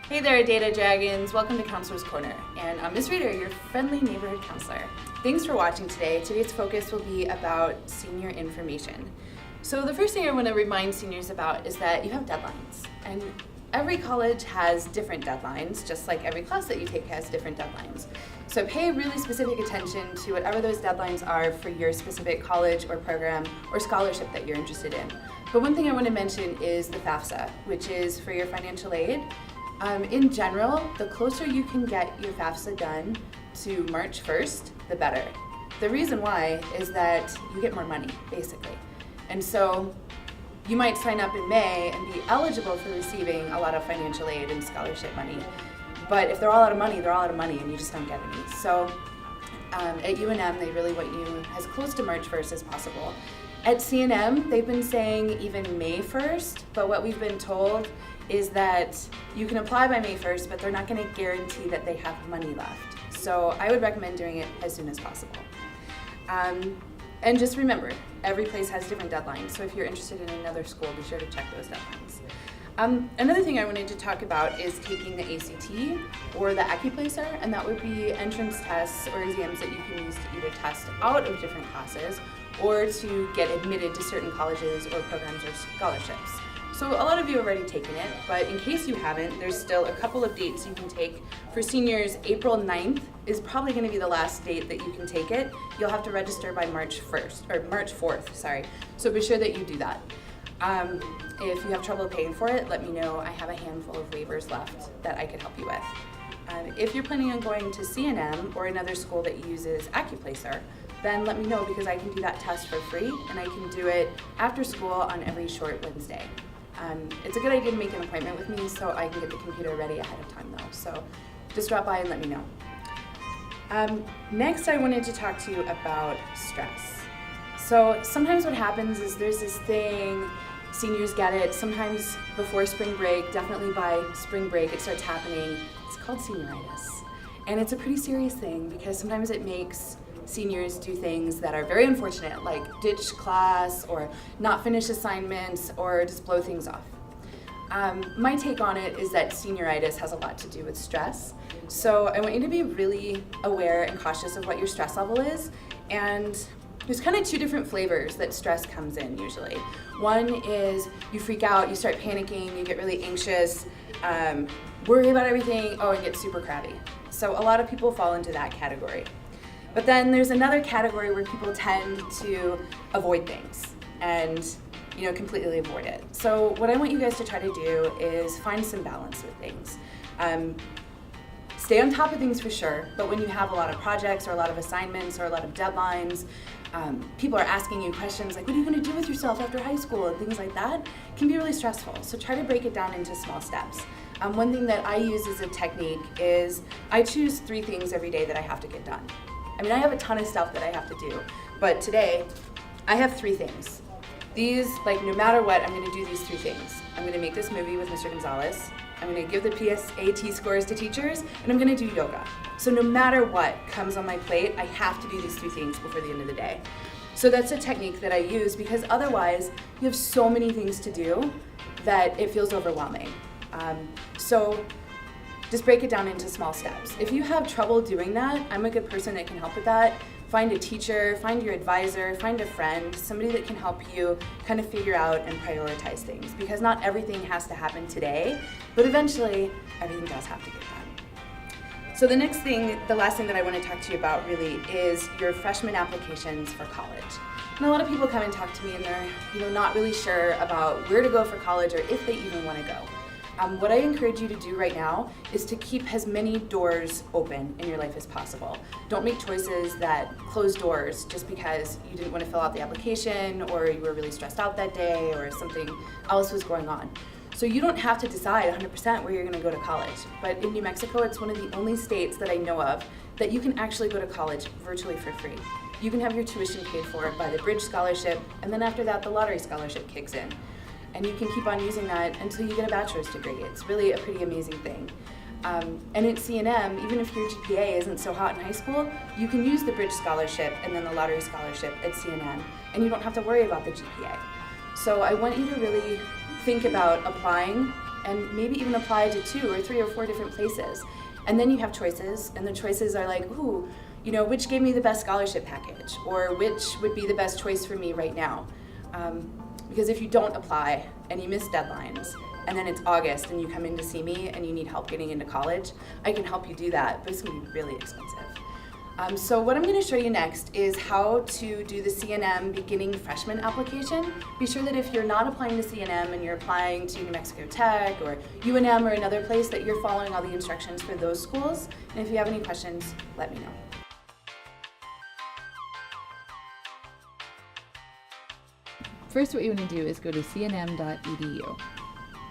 Hey there, Data Dragons. Welcome to Counselor's Corner. And I'm Ms. Reader, your friendly neighborhood counselor. Thanks for watching today. Today's focus will be about senior information. So the first thing I want to remind seniors about is that you have deadlines. And every college has different deadlines, just like every class that you take has different deadlines. So pay really specific attention to whatever those deadlines are for your specific college or program or scholarship that you're interested in. But one thing I want to mention is the FAFSA, which is for your financial aid. In general, the closer you can get your FAFSA done to March 1st, the better. The reason why is that you get more money, basically. And so you might sign up in May and be eligible for receiving a lot of financial aid and scholarship money. But if they're all out of money, they're all out of money and you just don't get any. So at UNM, they really want you as close to March 1st as possible. At CNM, they've been saying even May 1st, but what we've been told is that you can apply by May 1st, but they're not going to guarantee that they have money left. So I would recommend doing it as soon as possible. And just remember, every place has different deadlines, so if you're interested in another school, be sure to check those deadlines. Another thing I wanted to talk about is taking the ACT or the AccuPlacer, and that would be entrance tests or exams that you can use to either test out of different classes or to get admitted to certain colleges or programs or scholarships. So a lot of you have already taken it, but in case you haven't, there's still a couple of dates you can take. For seniors, April 9th is probably going to be the last date that you can take it. You'll have to register by March 4th, sorry. So be sure that you do that. If you have trouble paying for it, let me know. I have a handful of waivers left that I could help you with. If you're planning on going to CNM or another school that uses AccuPlacer, then let me know because I can do that test for free and I can do it after school on every short Wednesday. It's a good idea to make an appointment with me so I can get the computer ready ahead of time though. So just drop by and let me know. Next, I wanted to talk to you about stress. So sometimes what happens is there's this thing, seniors get it, sometimes before spring break, definitely by spring break it starts happening. It's called senioritis. And it's a pretty serious thing because sometimes it makes seniors do things that are very unfortunate, like ditch class or not finish assignments or just blow things off. My take on it is that senioritis has a lot to do with stress. So I want you to be really aware and cautious of what your stress level is. And there's kind of two different flavors that stress comes in usually. One is you freak out, you start panicking, you get really anxious, worry about everything, and get super crabby. So a lot of people fall into that category. But then there's another category where people tend to avoid things and completely avoid it. So what I want you guys to try to do is find some balance with things. Stay on top of things for sure, but when you have a lot of projects or a lot of assignments or a lot of deadlines, people are asking you questions like, what are you going to do with yourself after high school and things like that, can be really stressful. So try to break it down into small steps. One thing that I use as a technique is I choose 3 things every day that I have to get done. I have a ton of stuff that I have to do, but today I have 3 things. These, no matter what, I'm going to do these 3 things. I'm going to make this movie with Mr. Gonzalez. I'm going to give the PSAT scores to teachers, and I'm going to do yoga. So no matter what comes on my plate, I have to do these 3 things before the end of the day. So that's a technique that I use because otherwise you have so many things to do that it feels overwhelming. So just break it down into small steps. If you have trouble doing that, I'm a good person that can help with that. Find a teacher, find your advisor, find a friend, somebody that can help you kind of figure out and prioritize things because not everything has to happen today, but eventually everything does have to get done. So the last thing that I want to talk to you about really is your freshman applications for college. And a lot of people come and talk to me and they're not really sure about where to go for college or if they even want to go. What I encourage you to do right now is to keep as many doors open in your life as possible. Don't make choices that close doors just because you didn't want to fill out the application or you were really stressed out that day or something else was going on. So you don't have to decide 100% where you're going to go to college. But in New Mexico, it's one of the only states that I know of that you can actually go to college virtually for free. You can have your tuition paid for by the Bridge Scholarship, and then after that, the Lottery Scholarship kicks in. And you can keep on using that until you get a bachelor's degree. It's really a pretty amazing thing. And at CNM, even if your GPA isn't so hot in high school, you can use the Bridge Scholarship and then the Lottery Scholarship at CNM, and you don't have to worry about the GPA. So I want you to really think about applying and maybe even apply to 2 or 3 or 4 different places. And then you have choices, and the choices are like, ooh, which gave me the best scholarship package, or which would be the best choice for me right now. Because if you don't apply and you miss deadlines, and then it's August and you come in to see me and you need help getting into college, I can help you do that, but it's gonna be really expensive. So what I'm gonna show you next is how to do the CNM beginning freshman application. Be sure that if you're not applying to CNM and you're applying to New Mexico Tech or UNM or another place, that you're following all the instructions for those schools. And if you have any questions, let me know. First, what you want to do is go to cnm.edu.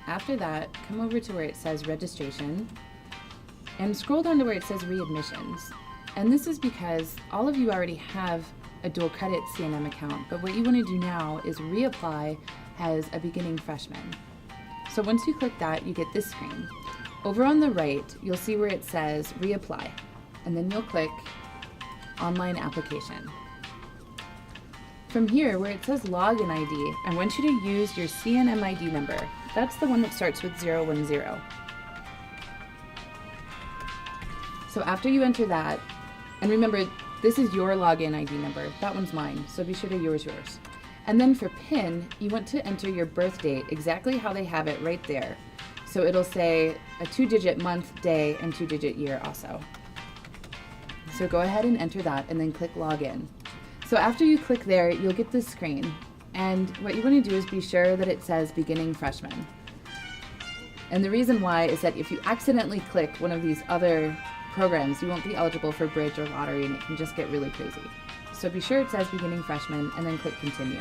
After that, come over to where it says registration and scroll down to where it says readmissions. And this is because all of you already have a dual credit CNM account, but what you want to do now is reapply as a beginning freshman. So once you click that, you get this screen. Over on the right, you'll see where it says reapply, and then you'll click online application. From here, where it says login ID, I want you to use your CNM ID number. That's the one that starts with 010. So after you enter that, and remember, this is your login ID number. That one's mine, so be sure to use yours. And then for PIN, you want to enter your birth date exactly how they have it right there. So it'll say a 2-digit month, day, and 2-digit year also. So go ahead and enter that and then click login. So after you click there, you'll get this screen. And what you want to do is be sure that it says beginning freshman. And the reason why is that if you accidentally click one of these other programs, you won't be eligible for bridge or lottery, and it can just get really crazy. So be sure it says beginning freshman and then click continue.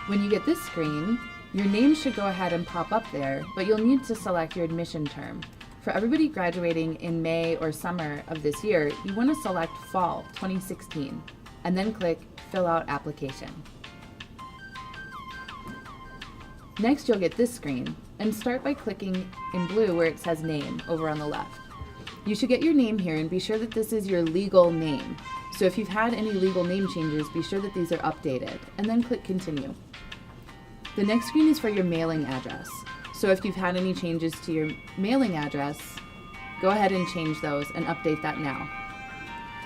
When you get this screen, your name should go ahead and pop up there, but you'll need to select your admission term. For everybody graduating in May or summer of this year, you want to select fall 2016 and then click fill out application. Next, you'll get this screen and start by clicking in blue where it says name over on the left. You should get your name here and be sure that this is your legal name. So if you've had any legal name changes, be sure that these are updated, and then click continue. The next screen is for your mailing address. So if you've had any changes to your mailing address, go ahead and change those and update that now.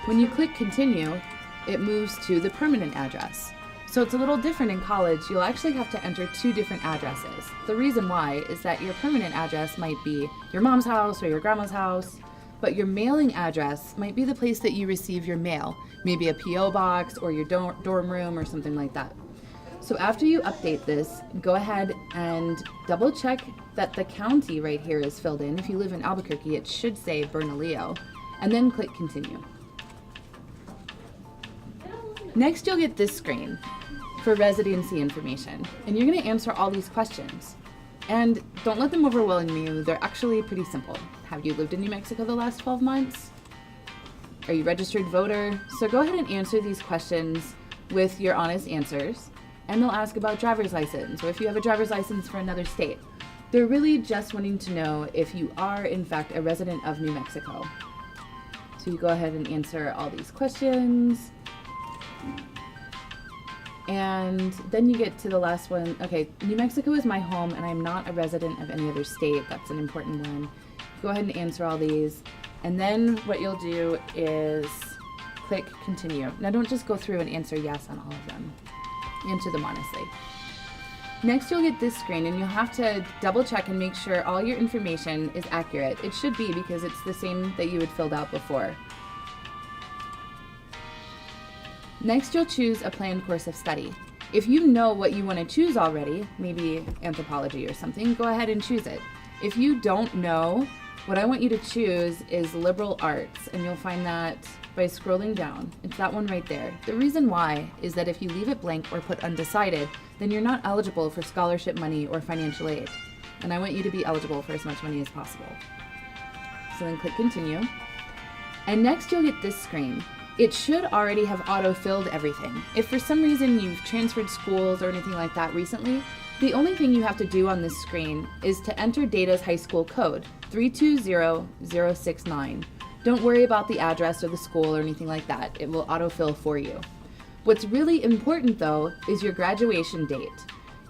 When you click continue, it moves to the permanent address. So it's a little different in college. You'll actually have to enter 2 different addresses. The reason why is that your permanent address might be your mom's house or your grandma's house, but your mailing address might be the place that you receive your mail, maybe a P.O. box or your dorm room or something like that. So after you update this, go ahead and double check that the county right here is filled in. If you live in Albuquerque, it should say Bernalillo, and then click continue. Next, you'll get this screen for residency information, and you're going to answer all these questions. And don't let them overwhelm you. They're actually pretty simple. Have you lived in New Mexico the last 12 months? Are you a registered voter? So go ahead and answer these questions with your honest answers. And they'll ask about driver's license, or if you have a driver's license for another state. They're really just wanting to know if you are, in fact, a resident of New Mexico. So you go ahead and answer all these questions. And then you get to the last one. Okay, New Mexico is my home and I'm not a resident of any other state. That's an important one. Go ahead and answer all these. And then what you'll do is click continue. Now don't just go through and answer yes on all of them. Answer them honestly. Next, you'll get this screen and you'll have to double check and make sure all your information is accurate. It should be, because it's the same that you had filled out before. Next, you'll choose a planned course of study. If you know what you want to choose already, maybe anthropology or something, go ahead and choose it. If you don't know, what I want you to choose is liberal arts, and you'll find that by scrolling down. It's that one right there. The reason why is that if you leave it blank or put undecided, then you're not eligible for scholarship money or financial aid. And I want you to be eligible for as much money as possible. So then click continue. And next you'll get this screen. It should already have auto-filled everything. If for some reason you've transferred schools or anything like that recently, the only thing you have to do on this screen is to enter Data's high school code, 320069. Don't worry about the address or the school or anything like that. It will autofill for you. What's really important though is your graduation date.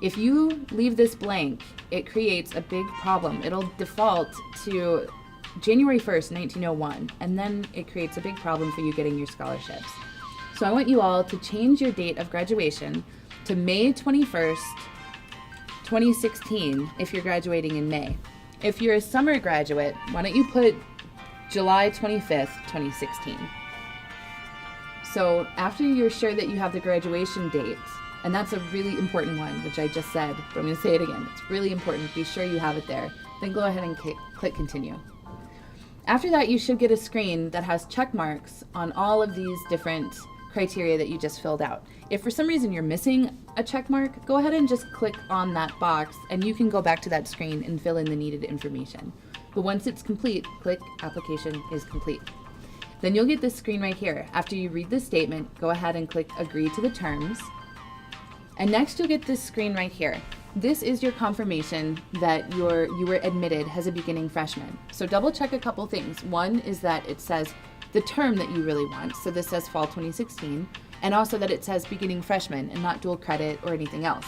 If you leave this blank, it creates a big problem. It'll default to January 1st, 1901, and then it creates a big problem for you getting your scholarships. So I want you all to change your date of graduation to May 21st, 2016 if you're graduating in May. If you're a summer graduate, why don't you put July 25th, 2016. So after you're sure that you have the graduation date, and that's a really important one, which I just said, but I'm going to say it again. It's really important. Be sure you have it there. Then go ahead and click continue. After that, you should get a screen that has check marks on all of these different criteria that you just filled out. If for some reason you're missing a check mark, go ahead and just click on that box and you can go back to that screen and fill in the needed information. But once it's complete, click application is complete. Then you'll get this screen right here. After you read this statement, go ahead and click agree to the terms. And next you'll get this screen right here. This is your confirmation that you were admitted as a beginning freshman. So double check a couple things. One is that it says the term that you really want. So this says fall 2016. And also that it says beginning freshman and not dual credit or anything else.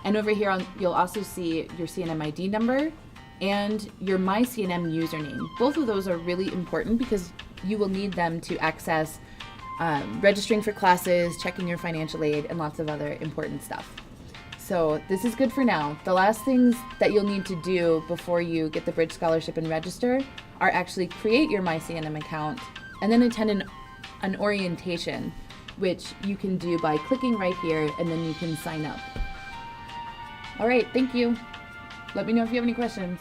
And over here you'll also see your CNM ID number and your MyCNM username. Both of those are really important because you will need them to access registering for classes, checking your financial aid, and lots of other important stuff. So this is good for now. The last things that you'll need to do before you get the Bridge Scholarship and register are actually create your MyCNM account and then attend an orientation, which you can do by clicking right here and then you can sign up. All right, thank you. Let me know if you have any questions.